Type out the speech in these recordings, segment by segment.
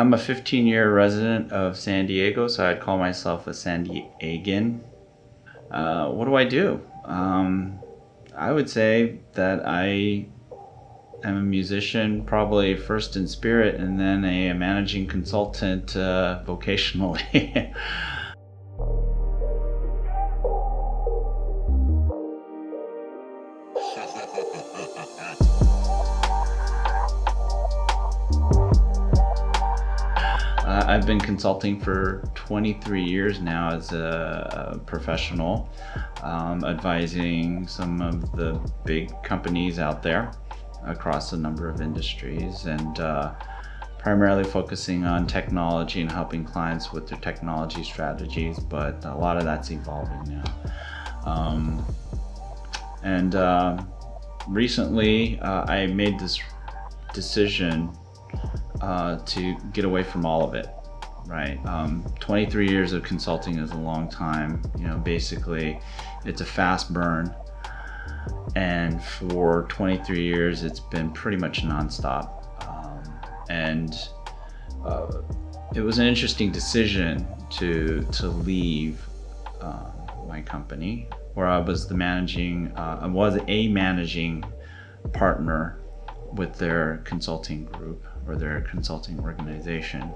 I'm a 15-year resident of San Diego, so I'd call myself a San Diegan. What do I do? I would say that I am a musician, probably first in spirit, and then a managing consultant vocationally. I've been consulting for 23 years now as a professional, advising some of the big companies out there across a number of industries, and primarily focusing on technology and helping clients with their technology strategies, but a lot of that's evolving now. Recently I made this decision to get away from all of it, right? 23 years of consulting is a long time. You know, basically it's a fast burn, and for 23 years it's been pretty much nonstop. It was an interesting decision to leave my company, where I was a managing partner with their consulting group or their consulting organization.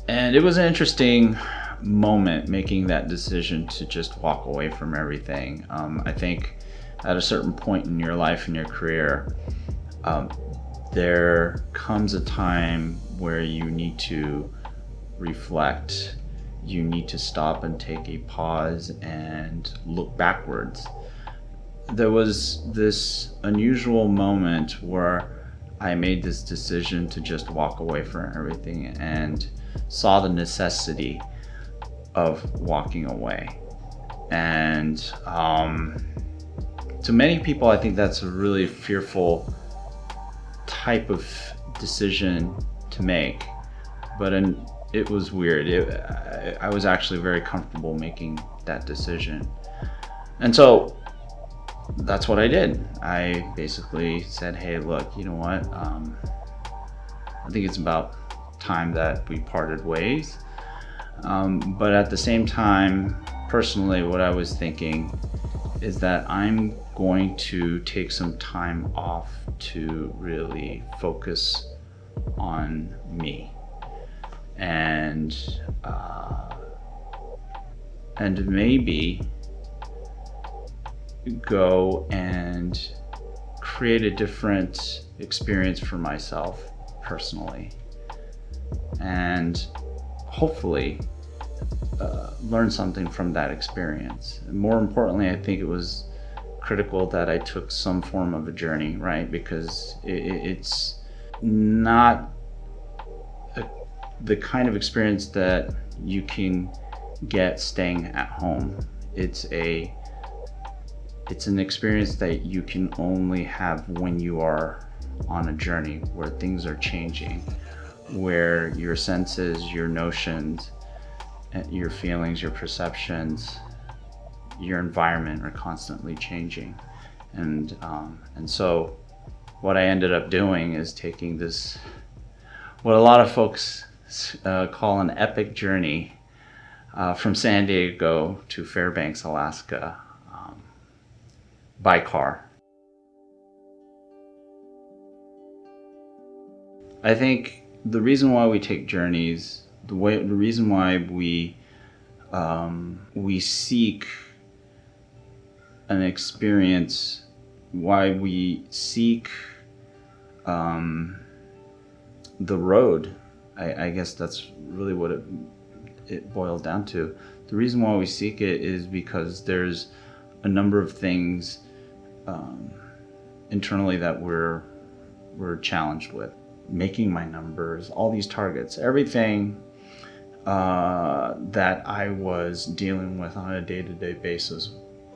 And it was an interesting moment making that decision to just walk away from everything. I think at a certain point in your life and your career, there comes a time where you need to reflect. You need to stop and take a pause and look backwards. There was this unusual moment where I made this decision to just walk away from everything and saw the necessity of walking away. And to many people, I think that's a really fearful type of decision to make, but it was weird. I was actually very comfortable making that decision. And so that's what I did. I basically said, hey, look, you know what? I think it's about time that we parted ways. But at the same time, personally, what I was thinking is that I'm going to take some time off to really focus on me. And maybe go and create a different experience for myself personally, and hopefully learn something from that experience. And more importantly, I think it was critical that I took some form of a journey, right? Because it's not the kind of experience that you can get staying at home. It's an experience that you can only have when you are on a journey where things are changing, where your senses, your notions, your feelings, your perceptions, your environment are constantly changing. And so what I ended up doing is taking this, what a lot of folks call an epic journey, from San Diego to Fairbanks, Alaska, by car. I think the reason why we take journeys, the reason why we seek an experience, why we seek the road, I guess that's really what it boils down to. The reason why we seek it is because there's a number of things internally that we're challenged with. Making my numbers, all these targets, everything that I was dealing with on a day-to-day basis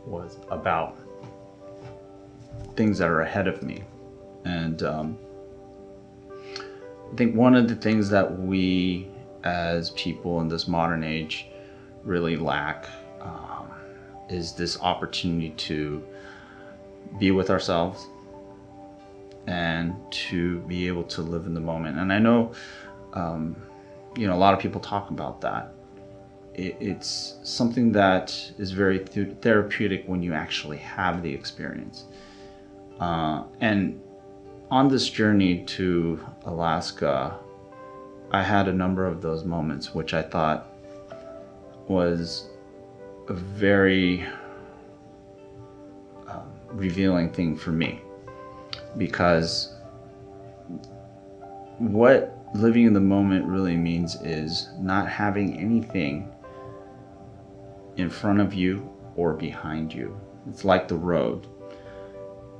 was about things that are ahead of me. And I think one of the things that we as people in this modern age really lack is this opportunity to be with ourselves and can to be able to live in the moment. And I know, a lot of people talk about that. It's something that is very therapeutic when you actually have the experience. And on this journey to Alaska, I had a number of those moments, which I thought was a very revealing thing for me, because what living in the moment really means is not having anything in front of you or behind you. It's like the road.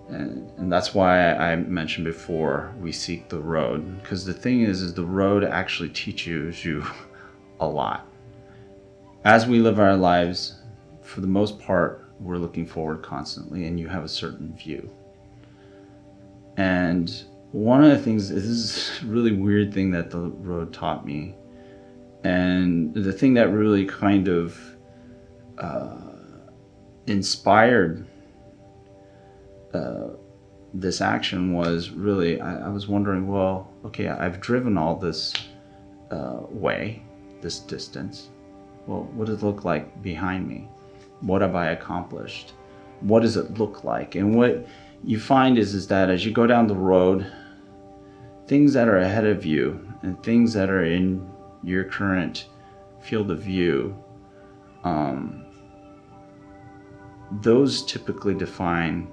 And that's why I mentioned before we seek the road, because the thing is the road actually teaches you a lot. As we live our lives, for the most part, we're looking forward constantly, and you have a certain view. And one of the things, this is a really weird thing that the road taught me, and the thing that really kind of inspired this action was really, I was wondering, well, okay, I've driven all this way, this distance. Well, what does it look like behind me? What have I accomplished? What does it look like? And what you find is that as you go down the road, things that are ahead of you and things that are in your current field of view, those typically define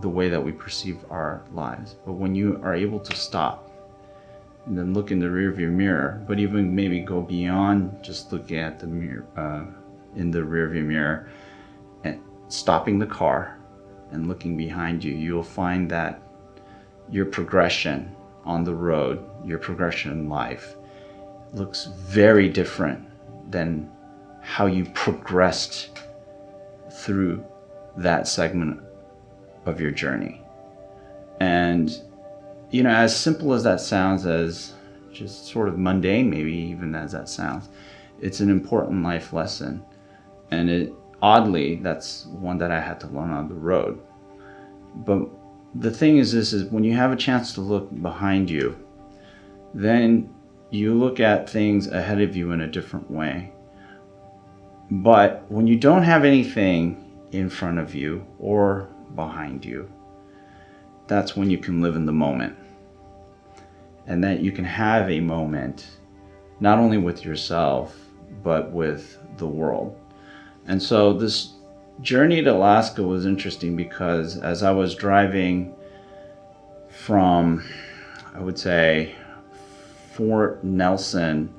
the way that we perceive our lives. But when you are able to stop and then look in the rearview mirror, but even maybe go beyond just looking at the mirror, in the rearview mirror, and stopping the car and looking behind you, you'll find that your progression on the road, your progression in life, looks very different than how you progressed through that segment of your journey. And as simple as that sounds, as just sort of mundane maybe even as that sounds, it's an important life lesson. And oddly, that's one that I had to learn on the road. But the thing is, this is when you have a chance to look behind you, then you look at things ahead of you in a different way. But when you don't have anything in front of you or behind you, that's when you can live in the moment. And that you can have a moment, not only with yourself, but with the world. And so this journey to Alaska was interesting because as I was driving from, I would say, Fort Nelson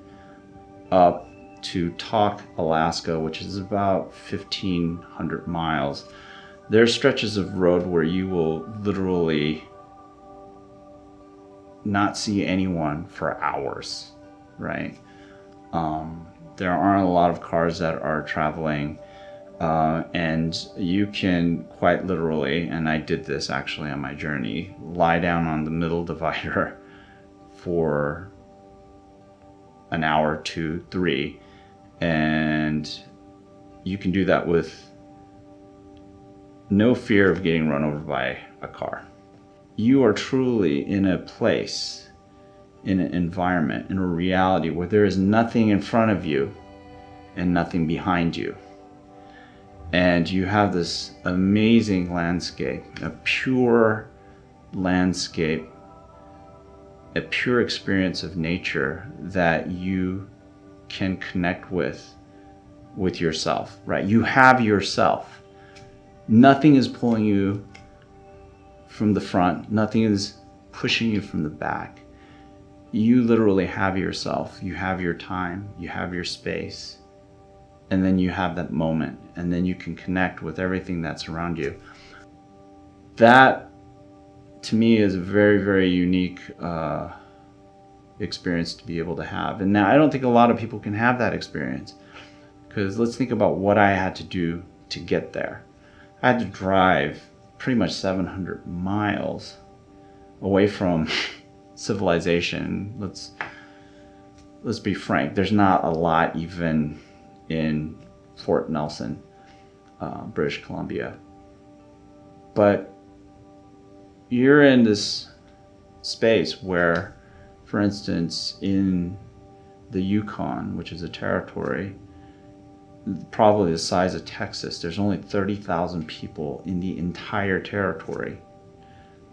up to Tok, Alaska, which is about 1,500 miles, there are stretches of road where you will literally not see anyone for hours, right? There aren't a lot of cars that are traveling, and you can quite literally, and I did this actually on my journey, lie down on the middle divider for an hour, 2, 3, and you can do that with no fear of getting run over by a car. You are truly in a place, in an environment, in a reality where there is nothing in front of you and nothing behind you. And you have this amazing landscape, a pure landscape, a pure experience of nature that you can connect with yourself, right? You have yourself. Nothing is pulling you from the front. Nothing is pushing you from the back. You literally have yourself. You have your time. You have your space. And then you have that moment. And then you can connect with everything that's around you. That, to me, is a very, very unique experience to be able to have. And now I don't think a lot of people can have that experience. Because let's think about what I had to do to get there. I had to drive pretty much 700 miles away from civilization. Let's be frank, there's not a lot even in Fort Nelson, British Columbia. But you're in this space where, for instance, in the Yukon, which is a territory probably the size of Texas, there's only 30,000 people in the entire territory,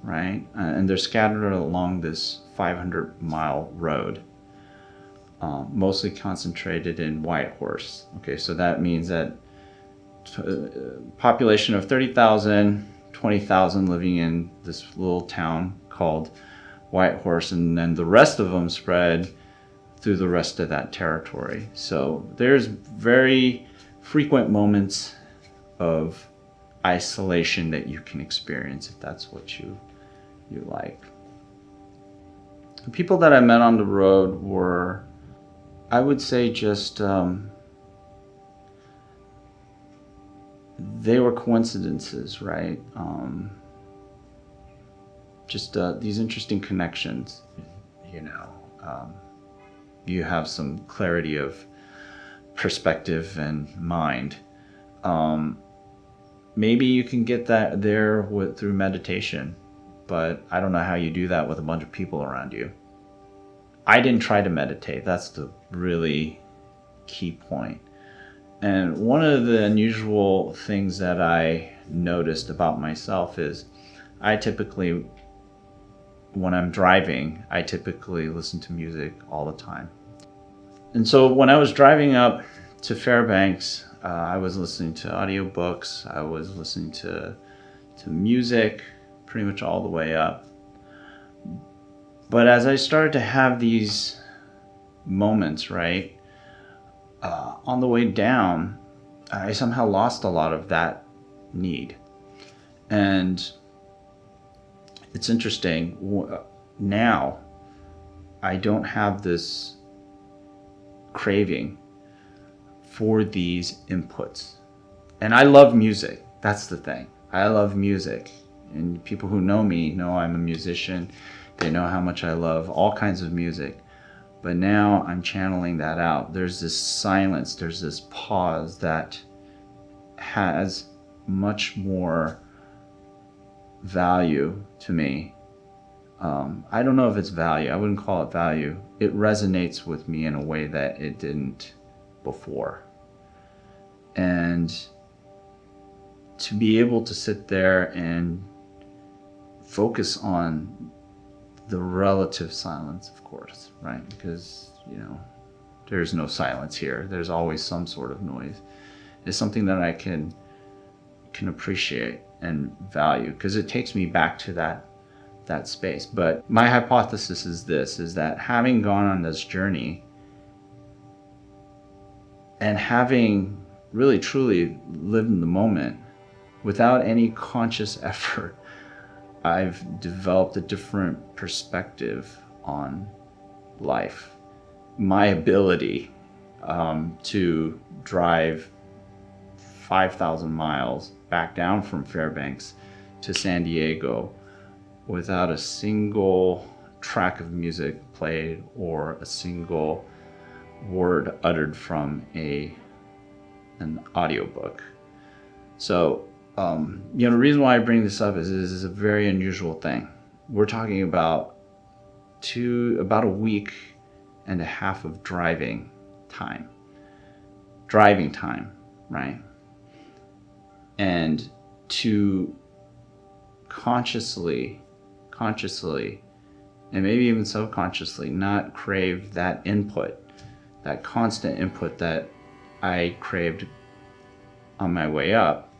right? And they're scattered along this 500-mile road, mostly concentrated in Whitehorse. Okay, so that means that population of 30,000, 20,000 living in this little town called Whitehorse, and then the rest of them spread through the rest of that territory. So there's very frequent moments of isolation that you can experience if that's what you like. The people that I met on the road were, I would say, just they were coincidences, right? Just these interesting connections, you know. You have some clarity of perspective and mind. Maybe you can get that there through meditation, but I don't know how you do that with a bunch of people around you. I didn't try to meditate. That's the really key point. And one of the unusual things that I noticed about myself is I typically, when I'm driving, I typically listen to music all the time. And so when I was driving up to Fairbanks, I was listening to audiobooks, I was listening to music pretty much all the way up. But as I started to have these moments, right, on the way down, I somehow lost a lot of that need. And it's interesting, now I don't have this craving for these inputs. And I love music. That's the thing. I love music. And people who know me know I'm a musician. They know how much I love all kinds of music. But now I'm channeling that out. There's this silence, there's this pause that has much more value to me. I don't know if it's value. I wouldn't call it value. It resonates with me in a way that it didn't before. And to be able to sit there and focus on the relative silence, of course, right? Because, you know, there's no silence here. There's always some sort of noise. It's something that I can appreciate and value, because it takes me back to that space. But my hypothesis is this, is that having gone on this journey and having really truly lived in the moment without any conscious effort, I've developed a different perspective on life. My ability to drive 5,000 miles back down from Fairbanks to San Diego without a single track of music played or a single word uttered from an audiobook. So, the reason why I bring this up is this is a very unusual thing. We're talking about about a week and a half of driving time, right? And to consciously, and maybe even subconsciously, not crave that input, that constant input that I craved on my way up,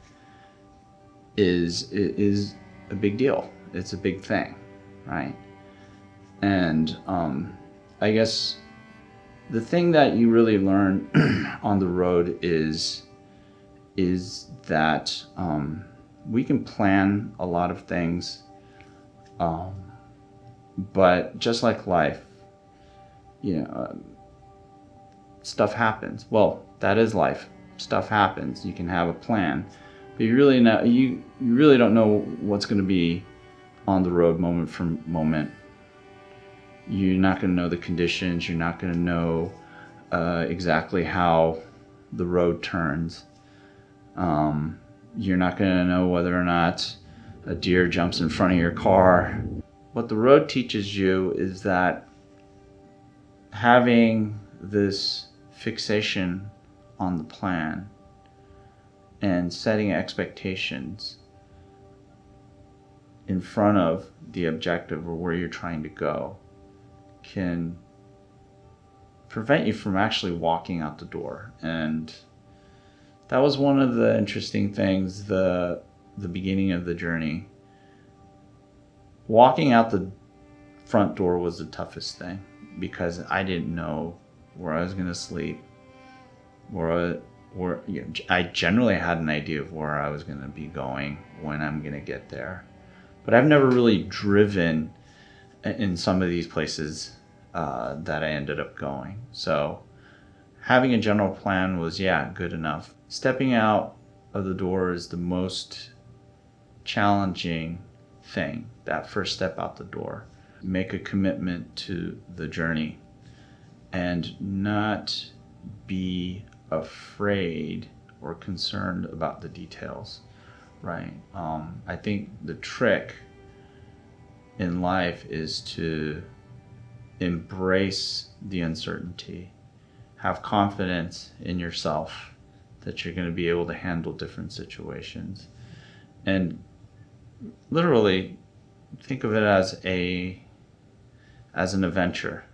is a big deal. It's a big thing, right? And I guess the thing that you really learn on the road is that we can plan a lot of things, but just like life, stuff happens. Well, that is life. Stuff happens. You can have a plan, but you really don't know what's going to be on the road moment for moment. You're not going to know the conditions. You're not going to know exactly how the road turns. You're not going to know whether or not a deer jumps in front of your car. what the road teaches you is that having this fixation on the plan and setting expectations in front of the objective or where you're trying to go can prevent you from actually walking out the door. And that was one of the interesting things, the beginning of the journey. Walking out the front door was the toughest thing because I didn't know where I was going to sleep, I generally had an idea of where I was going to be going, when I'm going to get there. But I've never really driven in some of these places that I ended up going. So having a general plan was, good enough. Stepping out of the door is the most challenging thing, that first step out the door. Make a commitment to the journey and not be afraid or concerned about the details, right? I think the trick in life is to embrace the uncertainty, have confidence in yourself that you're going to be able to handle different situations, and literally think of it as an adventure.